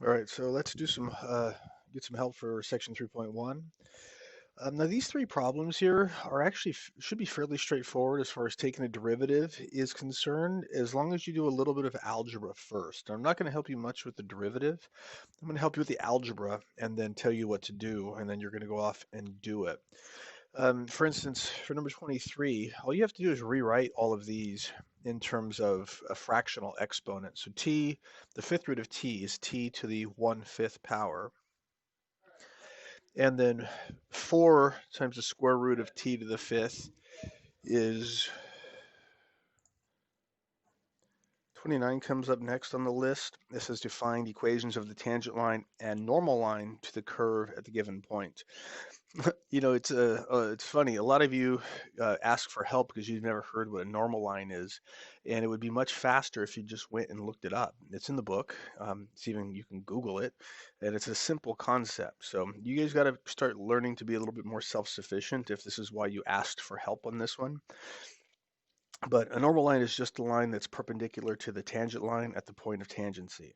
All right, so let's do some get some help for section 3.1. Now these three problems here are actually should be fairly straightforward as far as taking a derivative is concerned, as long as you do a little bit of algebra first. I'm not going to help you much with the derivative. I'm going to help you with the algebra and then tell you what to do, and then you're going to go off and do it. For instance, for number 23, all you have to do is rewrite all of these in terms of a fractional exponent. So t, the fifth root of t is t to the 1/5 power. And then 4 times the square root of t to the 5th is 29 comes up next on the list. This is to find equations of the tangent line and normal line to the curve at the given point. It's funny. A lot of you ask for help because you've never heard what a normal line is, and it would be much faster if you just went and looked it up. It's in the book. It's even you can Google it, and it's a simple concept. So you guys got to start learning to be a little bit more self-sufficient if this is why you asked for help on this one. But a normal line is just a line that's perpendicular to the tangent line at the point of tangency.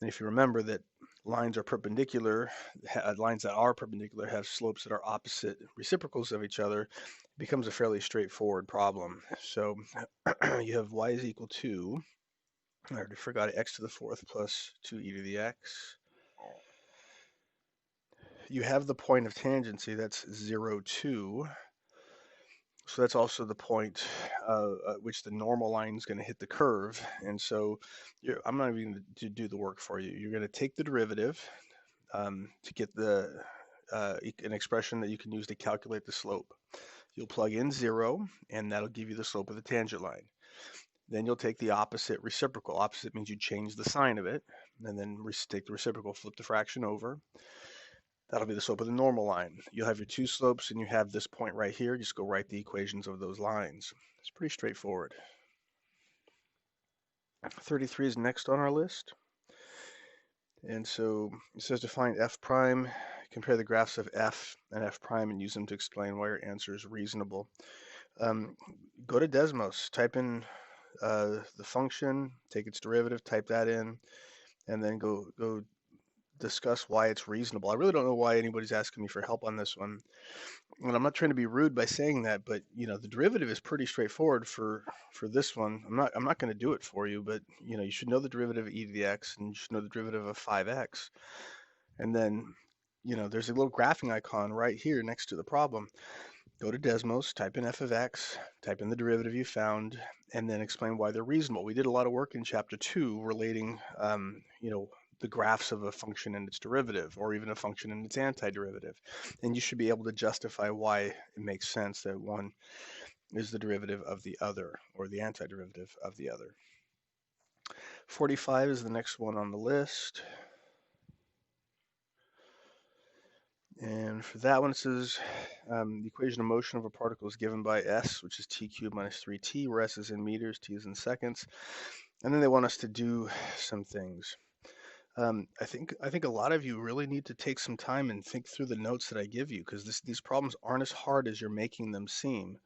And if you remember that lines are perpendicular, lines that are perpendicular have slopes that are opposite reciprocals of each other, it becomes a fairly straightforward problem. So you have y is equal to, I already forgot it, x to the 4th plus 2e to the x. You have the point of tangency, that's 0, 2. So that's also the point at which the normal line is going to hit the curve. And so I'm not even going to do the work for you. You're going to take the derivative to get an expression that you can use to calculate the slope. You'll plug in 0, and that'll give you the slope of the tangent line. Then you'll take the opposite reciprocal. Opposite means you change the sign of it, and then take the reciprocal, flip the fraction over. That'll be the slope of the normal line. You'll have your two slopes, and you have this point right here. Just go write the equations of those lines. It's pretty straightforward. 33 is next on our list. And so it says to find f prime, compare the graphs of f and f prime and use them to explain why your answer is reasonable. Go to Desmos, type in the function, take its derivative, type that in, and then go discuss why it's reasonable. I really don't know why anybody's asking me for help on this one. And I'm not trying to be rude by saying that, but the derivative is pretty straightforward for this one. I'm not going to do it for you, but you should know the derivative of e to the x, and you should know the derivative of 5x. And then there's a little graphing icon right here next to the problem. Go to Desmos, type in f of x, type in the derivative you found, and then explain why they're reasonable. We did a lot of work in chapter 2 relating the graphs of a function and its derivative, or even a function and its antiderivative. And you should be able to justify why it makes sense that one is the derivative of the other, or the antiderivative of the other. 45 is the next one on the list. And for that one, it says the equation of motion of a particle is given by s, which is t cubed minus 3t, where s is in meters, t is in seconds. And then they want us to do some things. I think a lot of you really need to take some time and think through the notes that I give you, because these problems aren't as hard as you're making them seem.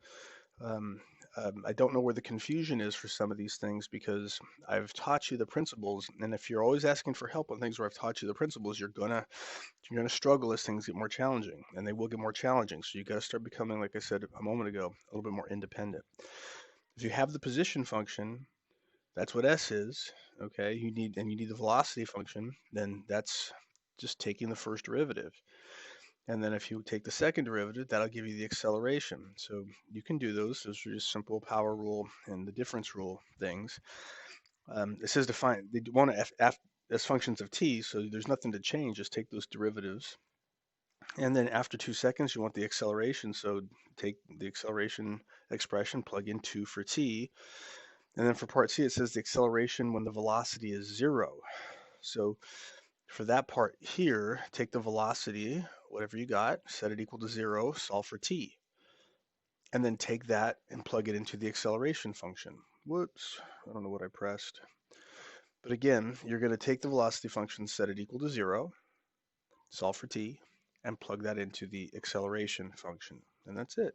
I don't know where the confusion is for some of these things, because I've taught you the principles, and if you're always asking for help on things where I've taught you the principles, you're gonna struggle as things get more challenging, and they will get more challenging. So you got to start becoming, like I said a moment ago, a little bit more independent. If you have the position function, that's what s is. Okay, you need the velocity function, then that's just taking the first derivative. And then if you take the second derivative, that'll give you the acceleration. So you can do those. Those are just simple power rule and the difference rule things. It says to find, they want to f as functions of t, so there's nothing to change. Just take those derivatives. And then after 2 seconds, you want the acceleration. So take the acceleration expression, plug in 2 for t. And then for part C, it says the acceleration when the velocity is 0. So for that part here, take the velocity, whatever you got, set it equal to 0, solve for t. And then take that and plug it into the acceleration function. Whoops, I don't know what I pressed. But again, you're going to take the velocity function, set it equal to 0, solve for t, and plug that into the acceleration function. And that's it.